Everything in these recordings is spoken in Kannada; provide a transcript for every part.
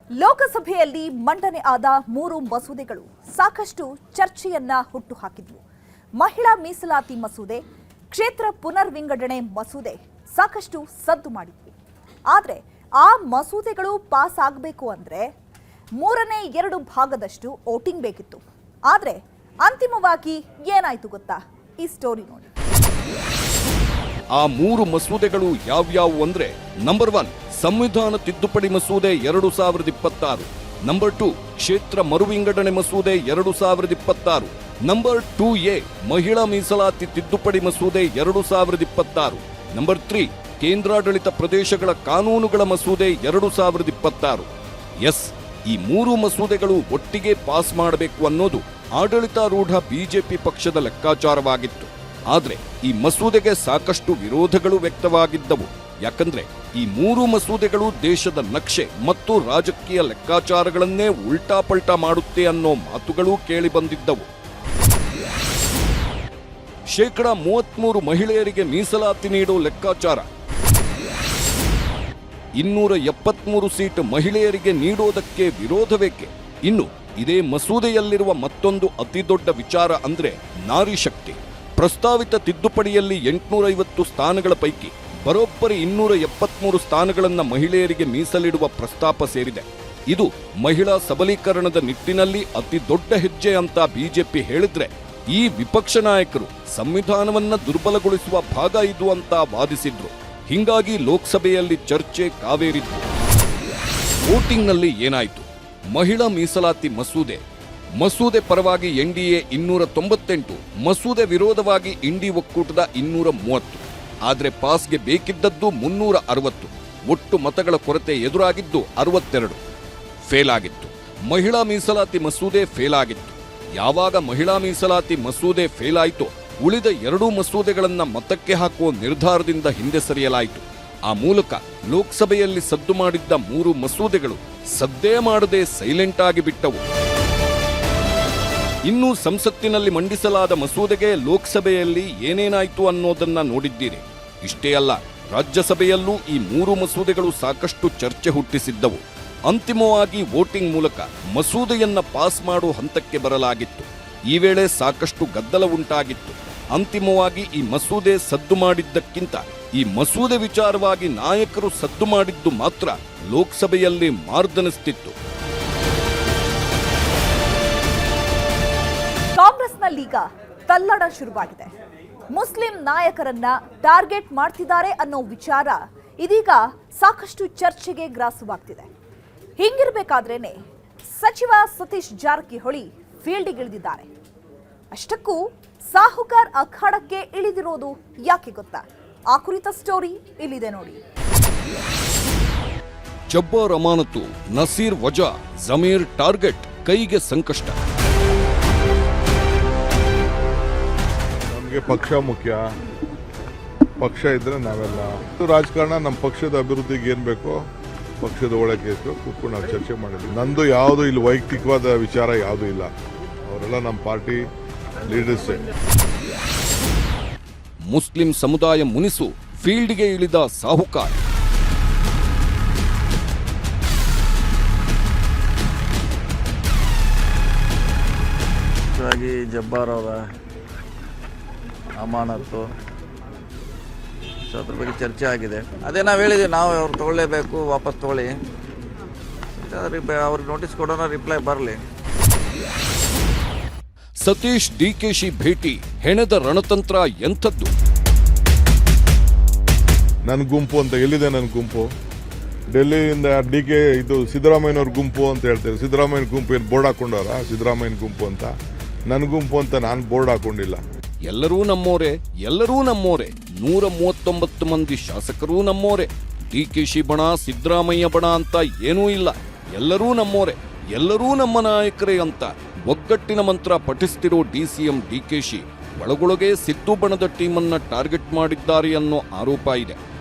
ಲೋಕಸಭೆಯಲ್ಲಿ ಮಂಡನೆ ಆದ 3 ಮಸೂದೆಗಳು ಸಾಕಷ್ಟು ಚರ್ಚೆಯನ್ನ ಹುಟ್ಟುಹಾಕಿದ್ವು. ಮಹಿಳಾ ಮೀಸಲಾತಿ ಮಸೂದೆ, ಕ್ಷೇತ್ರ ಪುನರ್ವಿಂಗಡಣೆ ಮಸೂದೆ ಸಾಕಷ್ಟು ಸದ್ದು ಮಾಡಿದ್ವು. ಆದರೆ ಆ ಮಸೂದೆಗಳು ಪಾಸ್ ಆಗಬೇಕು ಅಂದ್ರೆ 3/2 ಭಾಗದಷ್ಟು ವೋಟಿಂಗ್ ಬೇಕಿತ್ತು. ಆದರೆ ಅಂತಿಮವಾಗಿ ಏನಾಯ್ತು ಗೊತ್ತಾ? ಈ ಸ್ಟೋರಿ ನೋಡಿ. ಆ 3 ಮಸೂದೆಗಳು ಯಾವ್ಯಾವು ಅಂದ್ರೆ, ನಂಬರ್ 1 ಸಂವಿಧಾನ ತಿದ್ದುಪಡಿ ಮಸೂದೆ 2026, ನಂಬರ್ 2 ಕ್ಷೇತ್ರ ಮರುವಿಂಗಡಣೆ ಮಸೂದೆ 2026, ನಂಬರ್ 2A ಮಹಿಳಾ ಮೀಸಲಾತಿ ತಿದ್ದುಪಡಿ ಮಸೂದೆ 2026, ನಂಬರ್ 3 ಕೇಂದ್ರಾಡಳಿತ ಪ್ರದೇಶಗಳ ಕಾನೂನುಗಳ ಮಸೂದೆ 2026. ಎಸ್, ಈ 3 ಮಸೂದೆಗಳು ಒಟ್ಟಿಗೆ ಪಾಸ್ ಮಾಡಬೇಕು ಅನ್ನೋದು ಆಡಳಿತಾರೂಢ ಬಿಜೆಪಿ ಪಕ್ಷದ ಲೆಕ್ಕಾಚಾರವಾಗಿತ್ತು. ಆದರೆ ಈ ಮಸೂದೆಗೆ ಸಾಕಷ್ಟು ವಿರೋಧಗಳು ವ್ಯಕ್ತವಾಗಿದ್ದವು. ಯಾಕಂದ್ರೆ ಈ 3 ಮಸೂದೆಗಳು ದೇಶದ ನಕ್ಷೆ ಮತ್ತು ರಾಜಕೀಯ ಲೆಕ್ಕಾಚಾರಗಳನ್ನೇ ಉಲ್ಟಾಪಲ್ಟಾ ಮಾಡುತ್ತೆ ಅನ್ನೋ ಮಾತುಗಳು ಕೇಳಿ ಬಂದಿದ್ದವು. 33% ಮಹಿಳೆಯರಿಗೆ ಮೀಸಲಾತಿ ನೀಡೋ ಲೆಕ್ಕಾಚಾರ, 273 ಸೀಟ್ ಮಹಿಳೆಯರಿಗೆ ನೀಡೋದಕ್ಕೆ ವಿರೋಧವೇಕೆ? ಇನ್ನು ಇದೇ ಮಸೂದೆಯಲ್ಲಿರುವ ಮತ್ತೊಂದು ಅತಿದೊಡ್ಡ ವಿಚಾರ ಅಂದ್ರೆ ನಾರಿ ಶಕ್ತಿ. ಪ್ರಸ್ತಾವಿತ ತಿದ್ದುಪಡಿಯಲ್ಲಿ 850 ಸ್ಥಾನಗಳ ಪೈಕಿ ಬರೋಬ್ಬರಿ 273 ಸ್ಥಾನಗಳನ್ನು ಮಹಿಳೆಯರಿಗೆ ಮೀಸಲಿಡುವ ಪ್ರಸ್ತಾಪ ಸೇರಿದೆ. ಇದು ಮಹಿಳಾ ಸಬಲೀಕರಣದ ನಿಟ್ಟಿನಲ್ಲಿ ಅತಿ ದೊಡ್ಡ ಹೆಜ್ಜೆ ಅಂತ ಬಿಜೆಪಿ ಹೇಳಿದ್ರೆ, ಈ ವಿಪಕ್ಷ ನಾಯಕರು ಸಂವಿಧಾನವನ್ನ ದುರ್ಬಲಗೊಳಿಸುವ ಭಾಗ ಇದು ಅಂತ ವಾದಿಸಿದ್ರು. ಹಿಂಗಾಗಿ ಲೋಕಸಭೆಯಲ್ಲಿ ಚರ್ಚೆ ಕಾವೇರಿತ್ತು. ವೋಟಿಂಗ್ನಲ್ಲಿ ಏನಾಯಿತು? ಮಹಿಳಾ ಮೀಸಲಾತಿ ಮಸೂದೆ ಪರವಾಗಿ ಎನ್ಡಿಎ 298, ಮಸೂದೆ ವಿರೋಧವಾಗಿ ಇಂಡಿ ಒಕ್ಕೂಟದ 230. ಆದರೆ ಪಾಸ್ಗೆ ಬೇಕಿದ್ದದ್ದು 360. ಒಟ್ಟು ಮತಗಳ ಕೊರತೆ ಎದುರಾಗಿದ್ದು 62. ಫೇಲ್ ಆಗಿತ್ತು. ಮಹಿಳಾ ಮೀಸಲಾತಿ ಮಸೂದೆ ಫೇಲ್ ಆಗಿತ್ತು. ಯಾವಾಗ ಮಹಿಳಾ ಮೀಸಲಾತಿ ಮಸೂದೆ ಫೇಲ್ ಆಯಿತು, ಉಳಿದ 2 ಮಸೂದೆಗಳನ್ನ ಮತಕ್ಕೆ ಹಾಕುವ ನಿರ್ಧಾರದಿಂದ ಹಿಂದೆ ಸರಿಯಲಾಯಿತು. ಆ ಮೂಲಕ ಲೋಕಸಭೆಯಲ್ಲಿ ಸದ್ದು ಮಾಡಿದ್ದ 3 ಮಸೂದೆಗಳು ಸದ್ದೇ ಮಾಡದೆ ಸೈಲೆಂಟ್ ಆಗಿ ಬಿಟ್ಟವು. ಇನ್ನು ಸಂಸತ್ತಿನಲ್ಲಿ ಮಂಡಿಸಲಾದ ಮಸೂದೆಗೆ ಲೋಕಸಭೆಯಲ್ಲಿ ಏನೇನಾಯಿತು ಅನ್ನೋದನ್ನ ನೋಡಿದ್ದೀರಿ. ಇಷ್ಟೇ ಅಲ್ಲ, ರಾಜ್ಯಸಭೆಯಲ್ಲೂ ಈ 3 ಮಸೂದೆಗಳು ಸಾಕಷ್ಟು ಚರ್ಚೆ ಹುಟ್ಟಿಸಿದ್ದವು. ಅಂತಿಮವಾಗಿ ವೋಟಿಂಗ್ ಮೂಲಕ ಮಸೂದೆಯನ್ನ ಪಾಸ್ ಮಾಡೋ ಹಂತಕ್ಕೆ ಬರಲಾಗಿತ್ತು. ಈ ವೇಳೆ ಸಾಕಷ್ಟು ಗದ್ದಲ ಉಂಟಾಗಿತ್ತು. ಅಂತಿಮವಾಗಿ ಈ ಮಸೂದೆ ಸದ್ದು ಮಾಡಿದ್ದಕ್ಕಿಂತ ಈ ಮಸೂದೆ ವಿಚಾರವಾಗಿ ನಾಯಕರು ಸದ್ದು ಮಾಡಿದ್ದು ಮಾತ್ರ ಲೋಕಸಭೆಯಲ್ಲಿ ಮಾರ್ದನಿಸುತ್ತಿತ್ತು. ಕಾಂಗ್ರೆಸ್ನಲ್ಲೀಗ ತಲ್ಲಣ ಶುರುವಾಗಿದೆ. ಮುಸ್ಲಿಂ ನಾಯಕರನ್ನ ಟಾರ್ಗೆಟ್ ಮಾಡ್ತಿದ್ದಾರೆ ಅನ್ನೋ ವಿಚಾರ ಇದೀಗ ಸಾಕಷ್ಟು ಚರ್ಚೆಗೆ ಗ್ರಾಸವಾಗ್ತಿದೆ. ಹಿಂಗಿರ್ಬೇಕಾದ್ರೇನೆ ಸಚಿವ ಸತೀಶ್ ಜಾರಕಿಹೊಳಿ ಫೀಲ್ಡಿಗಿಳಿದಿದ್ದಾರೆ. ಅಷ್ಟಕ್ಕೂ ಸಾಹುಕಾರ್ ಅಖಾಡಕ್ಕೆ ಇಳಿದಿರೋದು ಯಾಕೆ ಗೊತ್ತಾ? ಆ ಕುರಿತ ಸ್ಟೋರಿ ಇಲ್ಲಿದೆ ನೋಡಿ. ಜಬ್ಬಾರ್ ಅಮಾನತು, ನಸೀರ್ ವಜಾ, ಜಮೀರ್ ಟಾರ್ಗೆಟ್, ಕೈಗೆ ಸಂಕಷ್ಟ. ನಮಗೆ ಪಕ್ಷ ಮುಖ್ಯ. ಪಕ್ಷ ಇದ್ರೆ ನಾವೆಲ್ಲ ರಾಜಕಾರಣ, ನಮ್ಮ ಪಕ್ಷದ ಅಭಿವೃದ್ಧಿಗೆ ಏನ್ ಬೇಕೋ, ಪಕ್ಷದ ಒಳಗೆ ಕೂತ್ಕೊಂಡು ನಾವು ಚರ್ಚೆ ಮಾಡಿದ್ವಿ. ನಂದು ಯಾವುದು ಇಲ್ಲಿ ವೈಯಕ್ತಿಕವಾದ ವಿಚಾರ ಯಾವುದೂ ಇಲ್ಲ. ಅವರೆಲ್ಲ ನಮ್ಮ ಪಾರ್ಟಿ ಲೀಡರ್ಸೇ. ಮುಸ್ಲಿಂ ಸಮುದಾಯ ಮುನಿಸು, ಫೀಲ್ಡ್ಗೆ ಇಳಿದ ಸಾಹುಕಾರ್. ಜಬ್ಬಾರ್ ಅವರ ಅಮಾನತು ಅದ್ರ ಬಗ್ಗೆ ಚರ್ಚೆ ಆಗಿದೆ. ಅದೇ ನಾವು ಹೇಳಿದ್ದೀವಿ, ನಾವು ಅವ್ರು ತಗೊಳ್ಳೇಬೇಕು, ವಾಪಸ್ ತಗೊಳ್ಳಿ, ಅವ್ರಿಗೆ ನೋಟಿಸ್ ಕೊಡೋಣ, ರಿಪ್ಲೈ ಬರಲಿ. ಸತೀಶ್ ಡಿಕೆಶಿ ಭೇಟಿ, ಹೆಣೆದ ರಣತಂತ್ರ ಎಂಥದ್ದು? ನನ್ನ ಗುಂಪು ಅಂತ ಎಲ್ಲಿದೆ? ನನ್ನ ಗುಂಪು ಡೆಲ್ಲಿಯಿಂದ ಡಿಕೆ ಇದು ಸಿದ್ದರಾಮಯ್ಯನವ್ರ ಗುಂಪು ಅಂತ ಹೇಳ್ತಾರೆ. ಸಿದ್ದರಾಮಯ್ಯನ ಗುಂಪು ಏನು ಬೋರ್ಡ್ ಹಾಕೊಂಡವ್ರ? ಸಿದ್ದರಾಮಯ್ಯನ ಗುಂಪು ಅಂತ. ನನ್ನ ಗುಂಪು ಅಂತ ನಾನು ಬೋರ್ಡ್ ಹಾಕೊಂಡಿಲ್ಲ. ಎಲ್ಲರೂ ನಮ್ಮೋರೆ, 139 ಮಂದಿ ಶಾಸಕರೂ ನಮ್ಮೋರೆ. ಡಿಕೆಶಿ ಬಣ, ಸಿದ್ದರಾಮಯ್ಯ ಬಣ ಅಂತ ಏನೂ ಇಲ್ಲ. ಎಲ್ಲರೂ ನಮ್ಮೋರೆ, ಎಲ್ಲರೂ ನಮ್ಮ ನಾಯಕರೇ ಅಂತ ಒಗ್ಗಟ್ಟಿನ ಮಂತ್ರ ಪಠಿಸ್ತಿರೋ ಡಿಸಿಎಂ ಡಿಕೆಶಿ ಒಳಗೊಳಗೆ ಸಿದ್ದು ಬಣದ ಟೀಮನ್ನ ಟಾರ್ಗೆಟ್ ಮಾಡಿದ್ದಾರೆ ಅನ್ನೋ ಆರೋಪ ಇದೆ.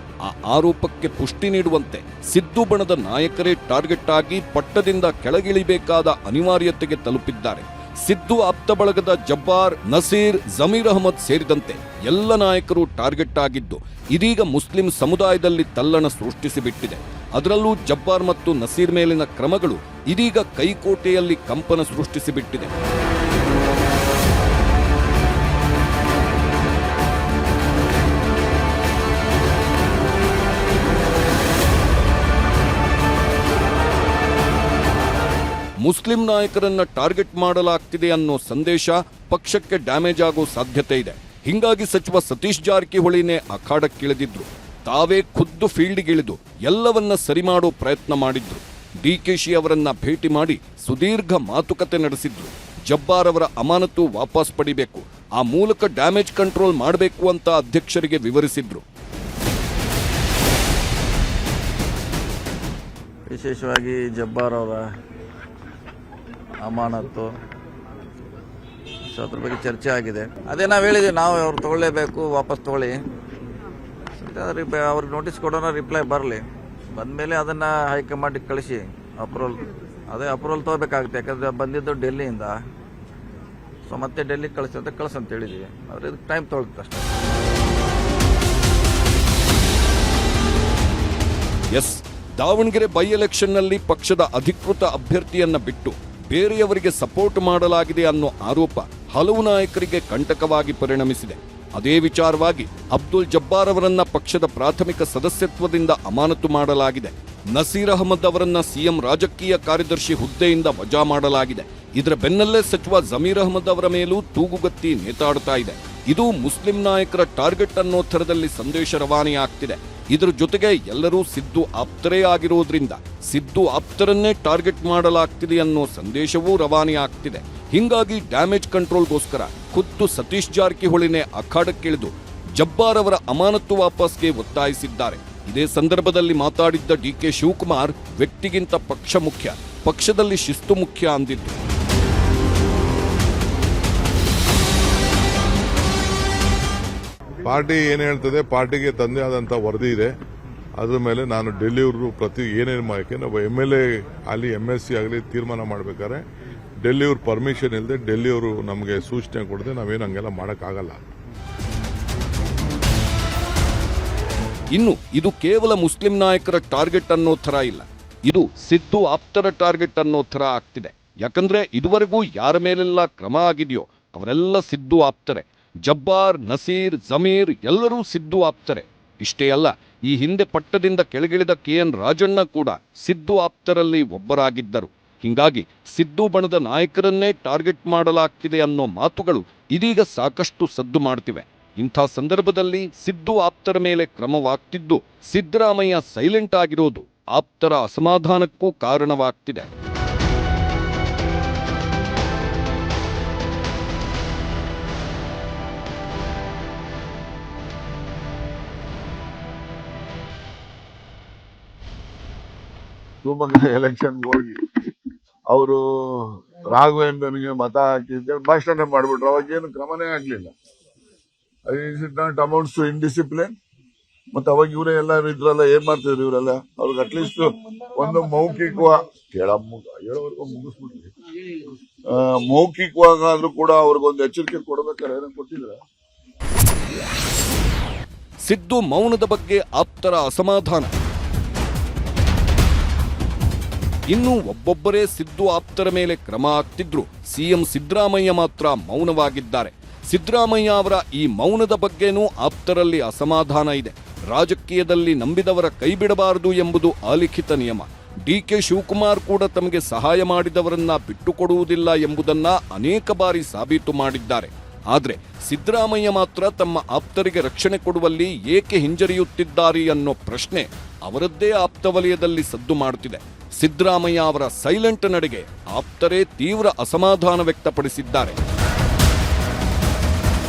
ಆ ಆರೋಪಕ್ಕೆ ಪುಷ್ಟಿ ನೀಡುವಂತೆ ಸಿದ್ದು ಬಣದ ನಾಯಕರೇ ಟಾರ್ಗೆಟ್ ಆಗಿ ಪಟ್ಟದಿಂದ ಕೆಳಗಿಳಿಬೇಕಾದ ಅನಿವಾರ್ಯತೆಗೆ ತಲುಪಿದ್ದಾರೆ. ಸಿದ್ದು ಆಪ್ತ ಬಳಗದ ಜಬ್ಬಾರ್, ನಸೀರ್, ಜಮೀರ್ ಅಹಮದ್ ಸೇರಿದಂತೆ ಎಲ್ಲ ನಾಯಕರು ಟಾರ್ಗೆಟ್ ಆಗಿದ್ದು ಇದೀಗ ಮುಸ್ಲಿಂ ಸಮುದಾಯದಲ್ಲಿ ತಲ್ಲಣ ಸೃಷ್ಟಿಸಿಬಿಟ್ಟಿದೆ. ಅದರಲ್ಲೂ ಜಬ್ಬಾರ್ ಮತ್ತು ನಸೀರ್ ಮೇಲಿನ ಕ್ರಮಗಳು ಇದೀಗ ಕೈಕೋಟೆಯಲ್ಲಿ ಕಂಪನ ಸೃಷ್ಟಿಸಿಬಿಟ್ಟಿದೆ. ಮುಸ್ಲಿಂ ನಾಯಕರನ್ನ ಟಾರ್ಗೆಟ್ ಮಾಡಲಾಗ್ತಿದೆ ಅನ್ನೋ ಸಂದೇಶ ಪಕ್ಷಕ್ಕೆ ಡ್ಯಾಮೇಜ್ ಆಗೋ ಸಾಧ್ಯತೆ ಇದೆ. ಹಿಂಗಾಗಿ ಸಚಿವ ಸತೀಶ್ ಜಾರಕಿಹೊಳಿನೇ ಅಖಾಡಕ್ಕಿಳಿದಿದ್ರು. ತಾವೇ ಖುದ್ದು ಫೀಲ್ಡ್ಗಿಳಿದು ಎಲ್ಲವನ್ನ ಸರಿ ಮಾಡೋ ಪ್ರಯತ್ನ ಮಾಡಿದ್ರು. ಡಿಕೆಶಿ ಅವರನ್ನ ಭೇಟಿ ಮಾಡಿ ಸುದೀರ್ಘ ಮಾತುಕತೆ ನಡೆಸಿದ್ರು. ಜಬ್ಬಾರ್ ಅವರ ಅಮಾನತು ವಾಪಸ್ ಪಡಿಬೇಕು, ಆ ಮೂಲಕ ಡ್ಯಾಮೇಜ್ ಕಂಟ್ರೋಲ್ ಮಾಡಬೇಕು ಅಂತ ಅಧ್ಯಕ್ಷರಿಗೆ ವಿವರಿಸಿದ್ರು. ವಿಶೇಷವಾಗಿ ಜಬ್ಬಾರ್ ಅವರ ಅಮಾನತು ಅದ್ರ ಬಗ್ಗೆ ಚರ್ಚೆ ಆಗಿದೆ. ಅದೇ ನಾವು ಹೇಳಿದ್ವಿ, ನಾವು ಅವ್ರು ತಗೊಳ್ಳೇಬೇಕು, ವಾಪಸ್ ತಗೊಳ್ಳಿ, ಅವ್ರಿಗೆ ನೋಟಿಸ್ ಕೊಡೋಣ, ರಿಪ್ಲೈ ಬರಲಿ, ಬಂದಮೇಲೆ ಅದನ್ನು ಹೈಕಮಾಂಡಿಗೆ ಕಳಿಸಿ ಅಪ್ರೂವಲ್ ತಗೋಬೇಕಾಗುತ್ತೆ. ಯಾಕಂದರೆ ಬಂದಿದ್ದು ಡೆಲ್ಲಿಯಿಂದ, ಸೊ ಮತ್ತೆ ಡೆಲ್ಲಿಗೆ ಕಳಿಸಂತ ಹೇಳಿದ್ವಿ. ಆದರೆ ಇದಕ್ಕೆ ಟೈಮ್ ತೊಗೊಳುತ್ತೆ ಅಷ್ಟೇ. ಎಸ್, ದಾವಣಗೆರೆ ಬೈ ಎಲೆಕ್ಷನ್ನಲ್ಲಿ ಪಕ್ಷದ ಅಧಿಕೃತ ಅಭ್ಯರ್ಥಿಯನ್ನ ಬಿಟ್ಟು ಬೇರೆಯವರಿಗೆ ಸಪೋರ್ಟ್ ಮಾಡಲಾಗಿದೆ ಅನ್ನೋ ಆರೋಪ ಹಲವು ನಾಯಕರಿಗೆ ಕಂಟಕವಾಗಿ ಪರಿಣಮಿಸಿದೆ. ಅದೇ ವಿಚಾರವಾಗಿ ಅಬ್ದುಲ್ ಜಬ್ಬಾರ್ ಅವರನ್ನ ಪಕ್ಷದ ಪ್ರಾಥಮಿಕ ಸದಸ್ಯತ್ವದಿಂದ ಅಮಾನತು ಮಾಡಲಾಗಿದೆ. ನಸೀರ್ ಅಹಮದ್ ಅವರನ್ನ ಸಿಎಂ ರಾಜಕೀಯ ಕಾರ್ಯದರ್ಶಿ ಹುದ್ದೆಯಿಂದ ವಜಾ ಮಾಡಲಾಗಿದೆ. ಇದರ ಬೆನ್ನಲ್ಲೇ ಸಚಿವ ಜಮೀರ್ ಅಹಮದ್ ಅವರ ಮೇಲೂ ತೂಗುಗತ್ತಿ ನೇತಾಡ್ತಾ ಇದೆ. ಇದು ಮುಸ್ಲಿಂ ನಾಯಕರ ಟಾರ್ಗೆಟ್ ಅನ್ನೋ ಥರದಲ್ಲಿ ಸಂದೇಶ ರವಾನೆಯಾಗ್ತಿದೆ. ಇದರ ಜೊತೆಗೆ ಎಲ್ಲರೂ ಸಿದ್ದು ಆಪ್ತರೇ ಆಗಿರೋದ್ರಿಂದ ಸಿದ್ದು ಆಪ್ತರನ್ನೇ ಟಾರ್ಗೆಟ್ ಮಾಡಲಾಗ್ತಿದೆ ಅನ್ನೋ ಸಂದೇಶವೂ ರವಾನೆಯಾಗ್ತಿದೆ. ಹಿಂಗಾಗಿ ಡ್ಯಾಮೇಜ್ ಕಂಟ್ರೋಲ್ಗೋಸ್ಕರ ಖುದ್ದು ಸತೀಶ್ ಜಾರಕಿಹೊಳಿನೇ ಅಖಾಡಕ್ಕಿಳಿದು ಜಬ್ಬಾರ್ ಅವರ ಅಮಾನತು ವಾಪಸ್ಗೆ ಒತ್ತಾಯಿಸಿದ್ದಾರೆ. ಇದೇ ಸಂದರ್ಭದಲ್ಲಿ ಮಾತಾಡಿದ್ದ ಡಿಕೆ ಶಿವಕುಮಾರ್, ವ್ಯಕ್ತಿಗಿಂತ ಪಕ್ಷ ಮುಖ್ಯ, ಪಕ್ಷದಲ್ಲಿ ಶಿಸ್ತು ಮುಖ್ಯ ಅಂದಿದ್ದು. ಪಾರ್ಟಿ ಏನು ಹೇಳ್ತದೆ, ಪಾರ್ಟಿಗೆ ತಂದೆ ಆದಂಥ ವರದಿ ಇದೆ. ಅದ್ರ ಮೇಲೆ ನಾನು ಡೆಲ್ಲಿಯವರು ಏನೇನು ನಾವು MLA ಆಗಲಿ MSc ಆಗಲಿ ತೀರ್ಮಾನ ಮಾಡಬೇಕಾದ್ರೆ ಡೆಲ್ಲಿಯವ್ರ ಪರ್ಮಿಷನ್ ಇಲ್ಲದೆ, ಡೆಲ್ಲಿಯವರು ನಮಗೆ ಸೂಚನೆ ಕೊಡದೆ ನಾವೇನು ಹಂಗೆಲ್ಲ ಮಾಡೋಕ್ಕಾಗಲ್ಲ. ಇನ್ನು ಇದು ಕೇವಲ ಮುಸ್ಲಿಂ ನಾಯಕರ ಟಾರ್ಗೆಟ್ ಅನ್ನೋ ಥರ ಇಲ್ಲ, ಇದು ಸಿದ್ದು ಆಪ್ತರ ಟಾರ್ಗೆಟ್ ಅನ್ನೋ ಥರ ಆಗ್ತಿದೆ. ಯಾಕಂದ್ರೆ ಇದುವರೆಗೂ ಯಾರ ಮೇಲೆಲ್ಲ ಕ್ರಮ ಆಗಿದೆಯೋ ಅವರೆಲ್ಲ ಸಿದ್ದು ಆಪ್ತರೆ. ಜಬ್ಬಾರ್, ನಸೀರ್, ಜಮೀರ್ ಎಲ್ಲರೂ ಸಿದ್ದು ಆಪ್ತರೆ. ಇಷ್ಟೇ ಅಲ್ಲ, ಈ ಹಿಂದೆ ಪಟ್ಟದಿಂದ ಕೆಳಗಿಳಿದ KN ರಾಜಣ್ಣ ಕೂಡ ಸಿದ್ದು ಆಪ್ತರಲ್ಲಿ ಒಬ್ಬರಾಗಿದ್ದರು. ಹಿಂಗಾಗಿ ಸಿದ್ದು ಬಣದ ನಾಯಕರನ್ನೇ ಟಾರ್ಗೆಟ್ ಮಾಡಲಾಗ್ತಿದೆ ಅನ್ನೋ ಮಾತುಗಳು ಇದೀಗ ಸಾಕಷ್ಟು ಸದ್ದು ಮಾಡ್ತಿವೆ. ಇಂಥ ಸಂದರ್ಭದಲ್ಲಿ ಸಿದ್ದು ಆಪ್ತರ ಮೇಲೆ ಕ್ರಮವಾಗ್ತಿದ್ದು, ಸಿದ್ದರಾಮಯ್ಯ ಸೈಲೆಂಟ್ ಆಗಿರೋದು ಆಪ್ತರ ಅಸಮಾಧಾನಕ್ಕೂ ಕಾರಣವಾಗ್ತಿದೆ. ಶಿವಮೊಗ್ಗ ಎಲೆಕ್ಷನ್ಗೆ ಹೋಗಿ ಅವರು ರಾಘವೇಂದ್ರನಿಗೆ ಮತ ಹಾಕಿದ್ದೇಳಿ ಭಾಷಣ ಮಾಡಿಬಿಟ್ರು. ಅವಾಗೇನು ಕ್ರಮನೇ ಆಗ್ಲಿಲ್ಲ. Is it not amounts to indiscipline. ಮತ್ತೆ ಅವಾಗ ಇವರೇ ಎಲ್ಲ ಇದ್ರಲ್ಲ, ಏನ್ ಮಾಡ್ತಿದ್ರು ಇವರೆಲ್ಲ? ಅವ್ರಿಗೆ ಅಟ್ಲೀಸ್ಟ್ ಒಂದು ಹೇಳೋವರೆಗೂ ಮುಗಿಸ್ಬಿಟ್ರಿ. ಮೌಖಿಕವಾಗಾದ್ರೂ ಕೂಡ ಅವ್ರಿಗೊಂದು ಎಚ್ಚರಿಕೆ ಕೊಡ್ಬೇಕಾದ್ರೆ ಏನೋ ಕೊಟ್ಟಿದ್ರ? ಸಿದ್ದು ಮೌನದ ಬಗ್ಗೆ ಆಪ್ತರ ಅಸಮಾಧಾನ. ಇನ್ನು ಒಬ್ಬೊಬ್ಬರೇ ಸಿದ್ದು ಆಪ್ತರ ಮೇಲೆ ಕ್ರಮ ಆಗ್ತಿದ್ರು ಸಿಎಂ ಸಿದ್ದರಾಮಯ್ಯ ಮಾತ್ರ ಮೌನವಾಗಿದ್ದಾರೆ. ಸಿದ್ದರಾಮಯ್ಯ ಅವರ ಈ ಮೌನದ ಬಗ್ಗೆನೂ ಆಪ್ತರಲ್ಲಿ ಅಸಮಾಧಾನ ಇದೆ. ರಾಜಕೀಯದಲ್ಲಿ ನಂಬಿದವರ ಕೈ ಬಿಡಬಾರದು ಎಂಬುದು ಅಲಿಖಿತ ನಿಯಮ. ಡಿಕೆ ಶಿವಕುಮಾರ್ ಕೂಡ ತಮಗೆ ಸಹಾಯ ಮಾಡಿದವರನ್ನ ಬಿಟ್ಟುಕೊಡುವುದಿಲ್ಲ ಎಂಬುದನ್ನ ಅನೇಕ ಬಾರಿ ಸಾಬೀತು ಮಾಡಿದ್ದಾರೆ. ಆದರೆ ಸಿದ್ದರಾಮಯ್ಯ ಮಾತ್ರ ತಮ್ಮ ಆಪ್ತರಿಗೆ ರಕ್ಷಣೆ ಕೊಡುವಲ್ಲಿ ಏಕೆ ಹಿಂಜರಿಯುತ್ತಿದ್ದಾರೆ ಅನ್ನೋ ಪ್ರಶ್ನೆ ಅವರದ್ದೇ ಆಪ್ತ ವಲಯದಲ್ಲಿ ಸದ್ದು ಮಾಡುತ್ತಿದೆ. ಸಿದ್ದರಾಮಯ್ಯ ಅವರ ಸೈಲೆಂಟ್ ನಡೆಗೆ ಆಪ್ತರೇ ತೀವ್ರ ಅಸಮಾಧಾನ ವ್ಯಕ್ತಪಡಿಸಿದ್ದಾರೆ.